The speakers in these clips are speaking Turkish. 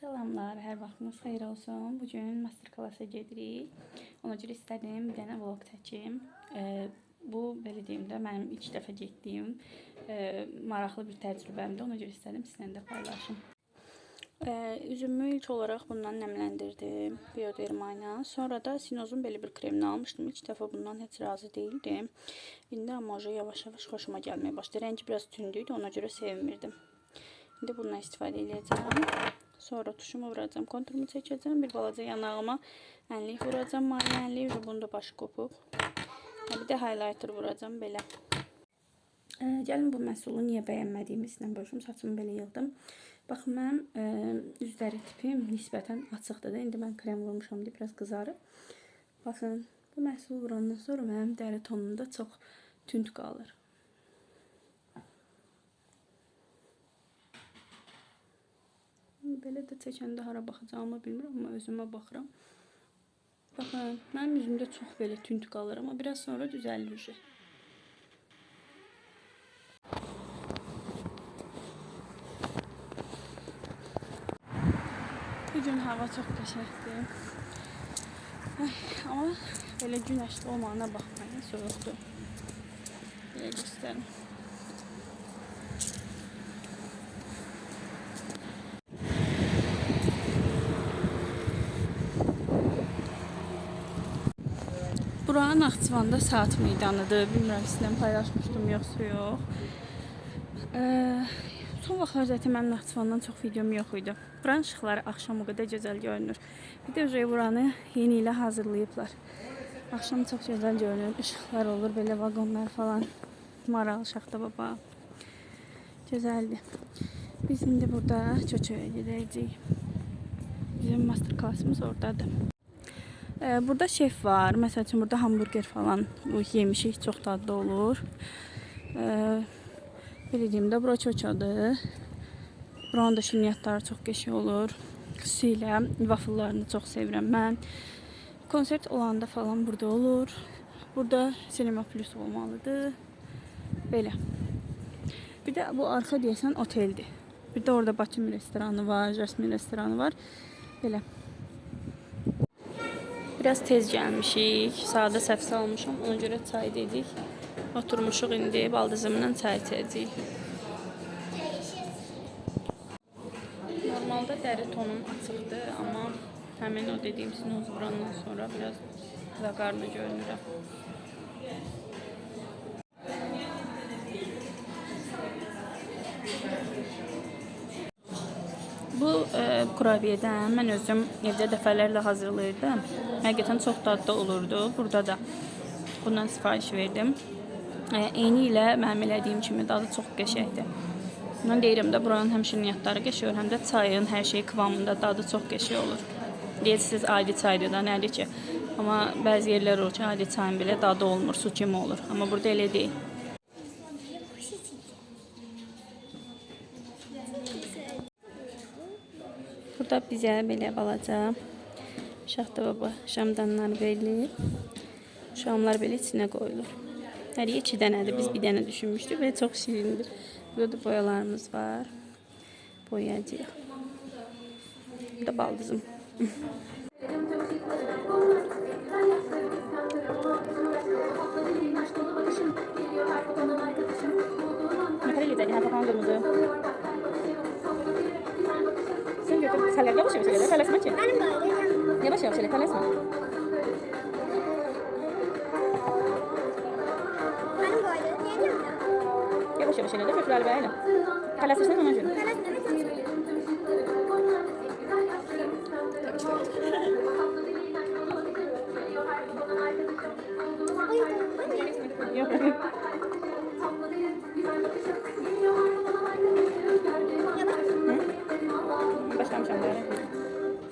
Salamlar, hər vaxtınız xeyir olsun. Bugün master klassa gedirik. Ona görə istədim bir dənə vlog çəkim. Bu belə deyim də mənim ilk dəfə getdiyim maraqlı bir təcrübəmdir. Ona görə istədim sizlə də paylaşım. Üzümü ilk olaraq bundan nəmləndirdim bioderma ilə. Sonra da Sinozun belə bir kremini almışdım. İlk dəfə bundan heç razı değildim. İndi amma yavaş-yavaş xoşuma gəlməyə başladı. Rəngi biraz tündüydü, ona görə sevmirdim. İndi bundan istifadə edəcəm. Sonra tuşumu vuracağım, konturumu çəkəcəm. Bir balaca yanağıma ənlik vuracağım, mavi ənlik. Bunun da başı qopuq. Bir də highlighter vuracağım belə. Gəlin bu məhsulu niyə bəyənmədiyimi sizlə bölüşüm. Saçımı belə yığdım. Baxın, mənim üzləri tipim nisbətən açıqdır da. İndi mən krem vurmuşam deyə biraz qızarıb. Baxın, bu məhsulu vurandan sonra mənim dəri tonumda çox tünd qalır. Belə də çəkəndə hara baxacağımı bilmirəm, amma özümə baxıram. Baxın, mənim yüzümdə çox belə tünd qalır, amma biraz sonra düzəlir. Bugün hava çox qəşəngdir. Amma belə günəşli olmağına baxmayın, soyuqdur. Belə göstərim. Buranın Naxçıvanda saat meydanıdır. Bilmirəm sizlə paylaşmışdım yoxsa yox. Son vaxtlar zaten mənim Naxçıvandan çox videom yox idi. Buranın işıqları axşam o qədər gözəl görünür. Bir də buranı yeni ilə hazırlayıblar. Axşam çox gözəl görünür. İşıqlar olur, belə vagonlar falan. Maral, şaxta baba. Gözəldir. Biz indi burada Çoçoya gedəcəyik. Bizim master klassımız oradadır. Burada şef var. Məsəl üçün burada hamburger falan yemişik. Çox dadlı olur. Belə deyim də, bura Çoçodur. Buranın da şirniyyatları çox qəşəng olur. Xüsusilə waffle'larını çox sevirəm mən. Konsert olanda falan burada olur. Burada Cinema Plus olmalıdır. Belə. Bir də bu arxa deyəsən oteldir. Bir də orada Bakım restoranı var, Jasmin restoranı var. Belə. Biraz tez gəlmişik. Sadə səhv salmışam. Ona görə çay dedik. Oturmuşuq indi. Baldızımla çay içəcəyik. Normalda dəri tonum açıqdır. Amma həmin o dediyim Sinoz vurandan sonra biraz zaqarlı görünürəm. Bu kurabiyədən mən özüm evdə dəfələrlə hazırlayırdım. Həqiqətən çox dadlı olurdu. Burada da bundan sifariş verdim. Eyni ilə mənim elədiyim kimi dadı çox qəşəngdir. Mən deyirəm də buranın həm şirniyyatları qəşəng olur, həm də çayın hər şey kıvamında dadı çox qəşəng olur. Deyirsiniz adi çaydır da, nədir ki? Amma bəzi yerlər olur ki, adi çayın belə dadı olmur, su kimi olur. Amma burada elə deyil. Burada bizə belə balaca şaxta baba şamdanlar verilir. Şamlar belə içinə qoyulur. Hər 2 dənədir. Biz bir dənə düşünmüşdük və çox şirindir. Burada da boyalarımız var. Boyayacağıq. Bu da baldızım. Ne kadar güzel. Her bakan kırmızı. Sen götür. Sen yavaş yavaş öyle. Terlesme ki. Yavaş yavaş öyle. Terlesme. Yavaş yavaş öyle. Götür arabayla. Terlesirsen ona göre. Yok. Başlamışam böyle.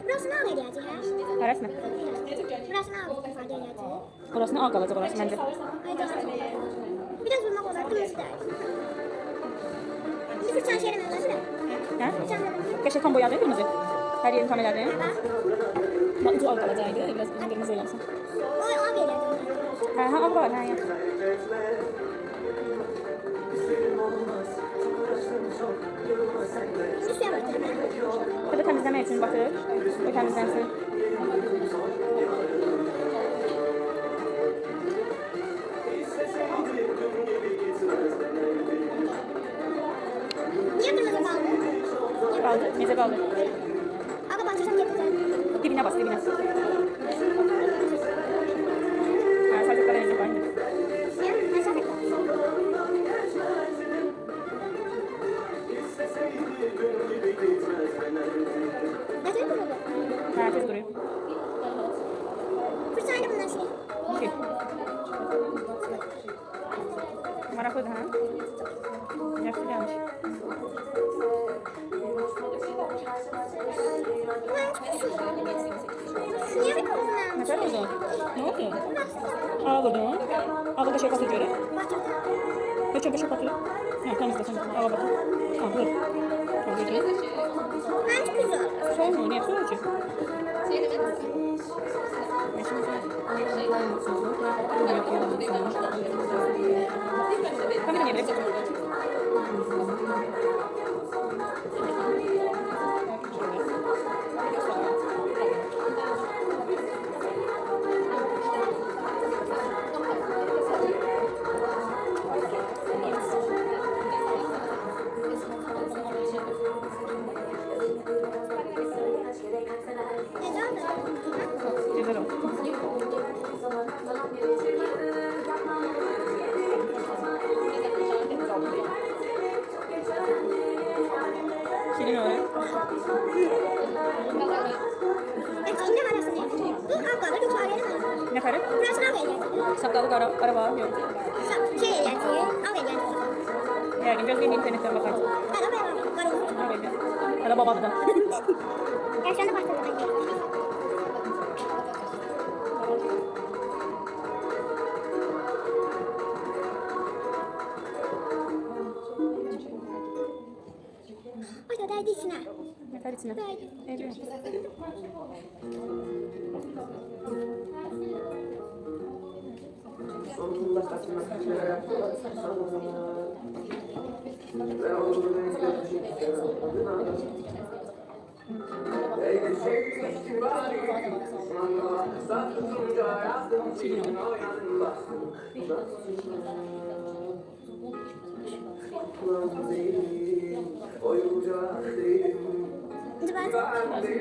Burasını al eləyəcək, hə? Neresi mi? Burasını al eləyəcək. Burasını al qalacaq orası məncə. Biraz vurmaq olar, qırmızı da. Bir fırçan şerim olar bile. Hə? Qəşəng tam boyadın qırmızı. Hər yerini tam elədin. Bax, ucu al qalacaqdı. Biraz uzun qırmızı eləmişsən. O, al eləyəcək. Hə, al var, hə, ya. İndi suya batırdım. Burada təmizləmə hepsini batır. Ve temizlensin. Niye kırmızı kaldı? Kaldı. Meze kaldı. Aga batırsam getireceğim. Dibine bas dibine. Ha, sadece kadar ezip aynı. Ya, mesafe kal. Nasıl kuruldu? Ha, tez duruyor. Fırsayla bundan şey. Okey. Maraklı da ha. Yaxşı gelmiş. Niye bir kuruldu? Ne kadar oldu? Ne oldu? Ağladı mı? Ağladı şey batır göre. Batırdı. Ve çöpe şey batır. Ha, temizle temizle. Ağla batır. Ha, dur. Çok iyi. Bence güzel. Son mu? Ne yapıyorsun ki? Kamerayı niye bırakıyorsun? Güzel mi? Güzel oldu. Şirin olarak. İğne arası ne? Bu avgalı bir çare mi? Ne karı? Burası av eğlencesi. Saptalık araba yok. Şey eğlencesi, av eğlencesi. Yani göz gibi internetten bakarsın. Araba var olmuş. Öyle. Ya da babamdan. Yaşlarına baktım ben de. Ay da değdi içine. Ne kadar içine? Değdi. Evet. Şimdi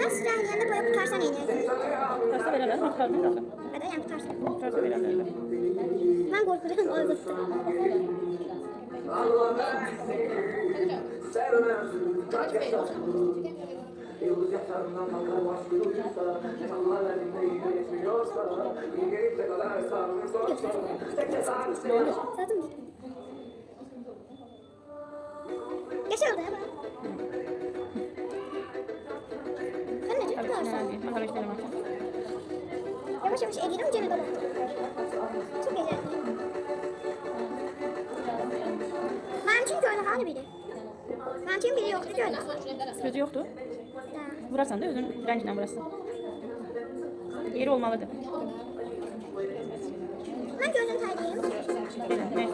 ben sıcağın yanında böyle tutarsan eğlencesi. Kaçta verirler? Ne kadar verirler? Ya da yani tutarsan. Kaçta verirler? Ben korkuyorum o yüzden. Zaten gitti. Geç oldu ya bak. Sen ne çok tutarsan. Mahara işlerim var. Yavaş yavaş eliyle ucuna da bak. Çok güzel. Ben çünkü öyle hali biri. Ben çünkü biri yoktu ki öyle. Gözü yoktu. Ha. Vurarsan da özün rencinden vurasın. Yeri olmalıdır. Ben gözüm kaydıyım. Ne?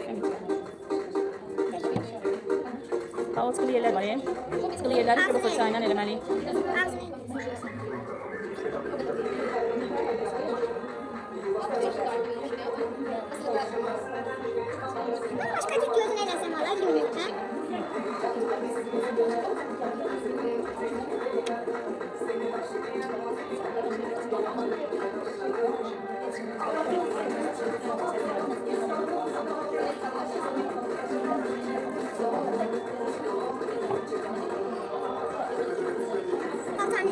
Hava sıkılı yerler var ya. Sıkılı yerleri çabuk fırçayla elemeli. Ağzını. Ben başka bir gözüne eylesem hala görünüyor. Ha? Al tane.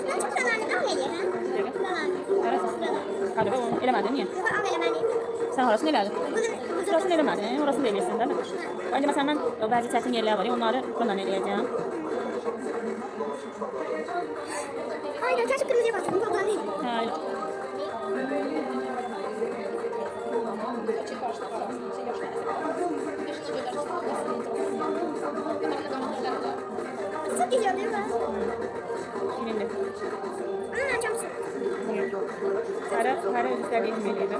Ben çok buralarda da öyle ha? Evet. Buralarda. Evet. Hadi be onu elemedin niye? Yok al elemeliyim. Sen orasını eledin. Bugün Orasını elemedin. Orasını da eləyirsən değil mi? Bence mesela ben bazı çətin yerler var ya onları bundan eləyəcəm. hayır çarşı kırmızıya bastım. Toplam değil. Ha, öyle. Çok güzel değil mi? Şirindir. Ama açam su. Hara üstler değişmeyeliydi.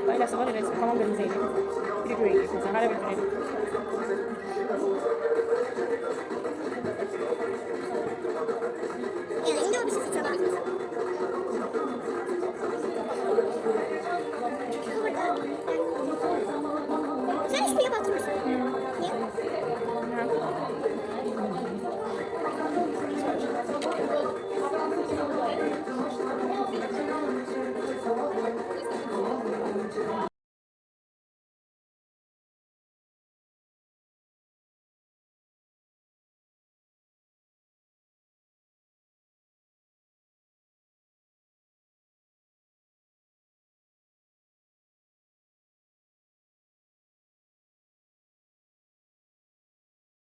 Baylası var evet tamam kırmızıydı. Biri göğe gidiyor mesela hara götürelim. suya batırırsan.